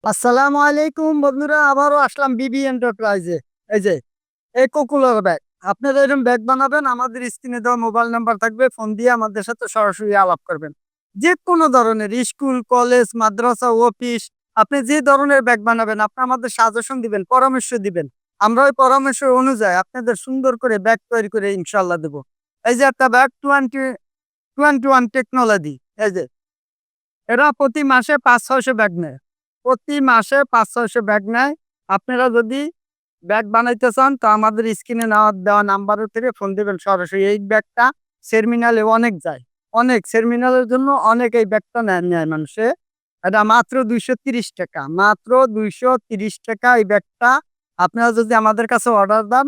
আসসালামু আলাইকুম বন্ধুরা, আবারও আসলাম বিবি এন্টারপ্রাইজে। এই যে এই কোকুলার ব্যাগ, আপনারা এরকম ব্যাগ বানাবেন, আমাদের স্ক্রিনে দেওয়া মোবাইল নাম্বার থাকবে, ফোন দিয়ে আমাদের সাথে সরাসরি আলাপ করবেন। যে কোনো ধরনের স্কুল, কলেজ, মাদ্রাসা, অফিস, আপনি যে ধরনের ব্যাগ বানাবেন, আপনি আমাদের সাজেশন দিবেন, পরামর্শ দিবেন। আমরা ওই পরামর্শ অনুযায়ী আপনাদের সুন্দর করে ব্যাগ তৈরি করে ইনশাল্লাহ দেবো। এই যে একটা ব্যাগ 2021 টেকনোলজি। এই যে এরা প্রতি মাসে ৫-৬০০ ব্যাগ নেয়। প্রতি মাসে ৫-৬০০ ব্যাগ নেয়। আপনারা যদি ব্যাগ বানাইতে চান তো আমাদের স্ক্রিনে দেওয়া নাম্বারের থেকে ফোন দিবেন সরাসরি। এই ব্যাগটা সেরমিনালে অনেক যায়। অনেক সেরমিনালের জন্য অনেক এই ব্যাগটা নেয় মানুষে। এটা মাত্র ৳২৩০, মাত্র ৳২৩০ এই ব্যাগটা। আপনারা যদি আমাদের কাছে অর্ডার দেন,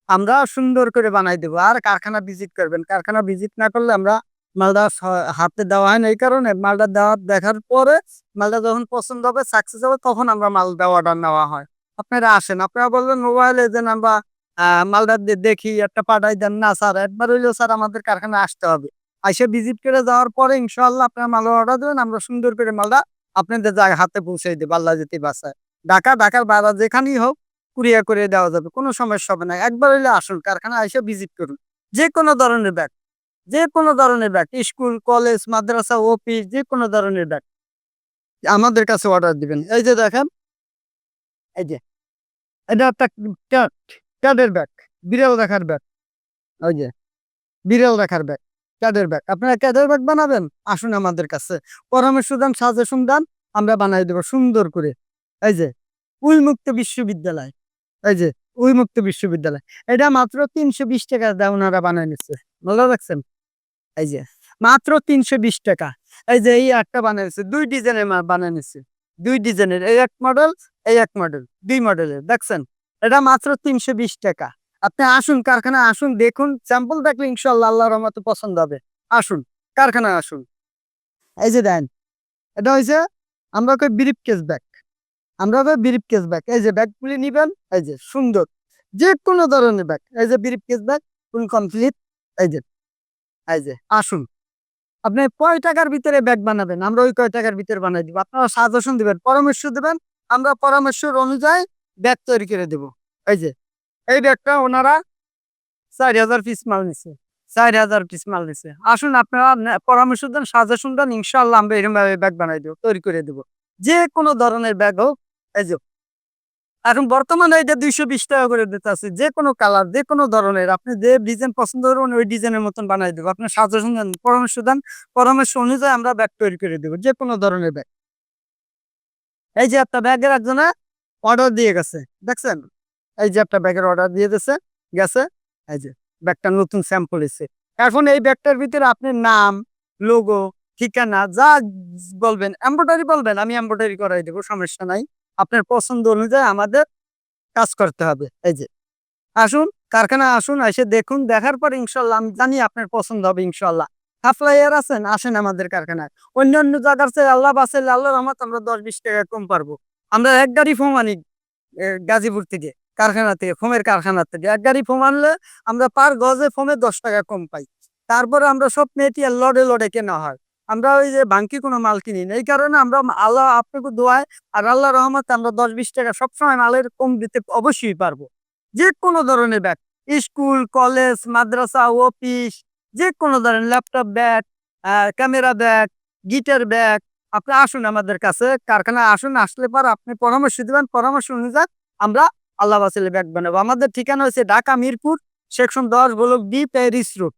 আমরা সুন্দর করে বানাই দেব। আর কারখানা ভিজিট করবেন। কারখানা ভিজিট না করলে আমরা মালটা হাতে দেওয়া হয় না। এই কারণে মালটা দেখার পরে মালটা যখন পছন্দ হবে, সাকসেস হবে, তখন আমরা মালটা অর্ডার নেওয়া হয়। আপনারা আসেন। আপনারা বলবেন মোবাইলে যে আমরা মালটা দেখি একটা পাঠাই দেন। না স্যার, একবার হইলেও স্যার আমাদের কারখানায় আসতে হবে। আইসা ভিজিট করে যাওয়ার পরে ইনশাআল্লাহ আপনারা মাল অর্ডার দিবেন। আমরা সুন্দর করে মালটা আপনাদের হাতে পৌঁছে দেব, আল্লাহ যদি বাঁচায়। ঢাকার বাইরে যেখানেই হোক কুরিয়ার করে দেওয়া যাবে। কোনো সমস্যা হবে না। একবার হইলে আসুন, কারখানায় আইসা ভিজিট করুন। যেকোনো ধরনের ব্যাগ, যেকোনো ধরনের ব্যাগ, স্কুল, কলেজ, মাদ্রাসা, অফিস, যেকোনো ধরনের ব্যাগ আমাদের কাছে অর্ডার দিবেন। এই যে দেখেন, এই যে এটা একটা ক্যাট, ক্যাটের ব্যাগ, বিড়াল রাখার ব্যাগ। ওই যে বিড়াল রাখার ব্যাগ, ক্যাটের ব্যাগ। আপনারা ক্যাটের ব্যাগ বানাবেন? আসুন আমাদের কাছে। পরামর্শ দেন, সাজেশন দেন, আমরা বানাই দেব সুন্দর করে। এই যে উন্মুক্ত বিশ্ববিদ্যালয়, এই যে উন্মুক্ত বিশ্ববিদ্যালয়। এটা মাত্র ৳৩২০ দেয়, ওনারা বানায় নিচ্ছে। ভালো রাখছেন? এই যে মাত্র ৳৩২০। এই যে এই একটা বানাইছে ২ ডিজাইনের বানায় নিছে। ২ ডিজাইনের। এই এক মডেল, এই এক মডেল। ২ মডেলের। দেখছেন? এটা মাত্র ৳৩২০। আপনি আসুন, কারখানায় আসুন, দেখুন। স্যাম্পল দেখলে ইনশাআল্লাহ আল্লাহর রহমতে পছন্দ হবে। আসুন, কারখানায় আসুন। এই যে দেখেন, এটা হইছে আমরা কই ব্রিফকেস ব্যাগ। আমরা কই ব্রিফকেস ব্যাগ। এই যে ব্যাগগুলি নিবেন, এই যে সুন্দর। যেকোনো ধরনের ব্যাগ। এই যে ব্রিফকেস ব্যাগ ফুল কমপ্লিট। এই যে, এই যে আসুন। আপনি কয় টাকার ভিতরে ব্যাগ বানাবেন? আমরা ওই কয় টাকার ভিতরে বানাই দিব। আপনারা সাজেশন দিবেন, পরামর্শ দিবেন। আমরা পরামর্শের অনুযায়ী ব্যাগ তৈরি করে দেব। এই যে এই ব্যাগটা ওনারা ৪,০০০ পিস মাল নিছে। ৪,০০০ পিস মাল নিছে। আসুন আপনারা পরামর্শ দেন, সাজেশন দেন। ইনশাআল্লাহ আমরা এরকমভাবে ব্যাগ বানাই দেব, তৈরি করে দেব। যেকোনো ধরনের ব্যাগ হোক। এই যে এখন বর্তমানে এটা ৳২২০ করে দিতেছি। যেকোনো কালার, যেকোনো ধরনের আপনি যে ডিজাইন পছন্দ করবেন ওই ডিজাইনের মতন বানাই দেব। আপনি সাজেশন দেন, পরামর্শ দেন। পরামর্শ অনুযায়ী আমরা ব্যাগ তৈরি করে দেব। যেকোনো ধরনের ব্যাগ। এই যে একটা ব্যাগের একজনে অর্ডার দিয়ে গেছে। দেখছেন? এই যে একটা ব্যাগের অর্ডার দিয়ে গেছে। এই যে ব্যাগটা নতুন স্যাম্পল এসছে। এখন এই ব্যাগটার ভিতরে আপনার নাম, লোগো, ঠিকানা যা বলবেন, এমব্রয়ডারি বলবেন, আমি এমব্রয়ডারি করাই দেব। সমস্যা নাই। আপনার পছন্দ অনুযায়ী আমাদের কাজ করতে হবে। এই যে আসুন, কারখানায় আসুন, এসে দেখুন। দেখার পর ইনশাআল্লাহ আমি জানি আপনার পছন্দ হবে ইনশাআল্লাহ। সাপ্লাইয়ার আছেন? আসেন আমাদের কারখানায়। অন্যান্য জায়গার চেয়ে আল্লাহ বাঁচাইলে আল্লাহর রহমত আমরা ৳১০-২০ কম পারবো। আমরা ১ গাড়ি ফোম আনি গাজীপুর থেকে, কারখানা থেকে, ফোমের কারখানা থেকে। ১ গাড়ি ফোম আনলে আমরা পার গজে ফোমে ৳১০ কম পাই। তারপরে আমরা সব মেটেরিয়াল লটে কেনা হয়। আমরা ওই যে ভাঙ্কি কোনো মাল কিনি না। এই কারণে আমরা আল্লাহ আপনাকে দোয়ায় আর আল্লাহর রহমতে আমরা ৳১০-২০ সবসময় মালের কম দিতে অবশ্যই পারবো। যেকোনো ধরনের ব্যাগ, স্কুল, কলেজ, মাদ্রাসা, অফিস, যেকোনো ধরনের laptop bag, camera bag, guitar bag. আপনি আসুন আমাদের কাছে, কারখানায় আসুন। আসলে পর আপনি পরামর্শ দিবেন। পরামর্শ অনুযায়ী আমরা আল্লাহ বাঁচাইলে ব্যাগ বানাবো। আমাদের ঠিকানা হচ্ছে Dhaka Mirpur section ১০ block D Paris road.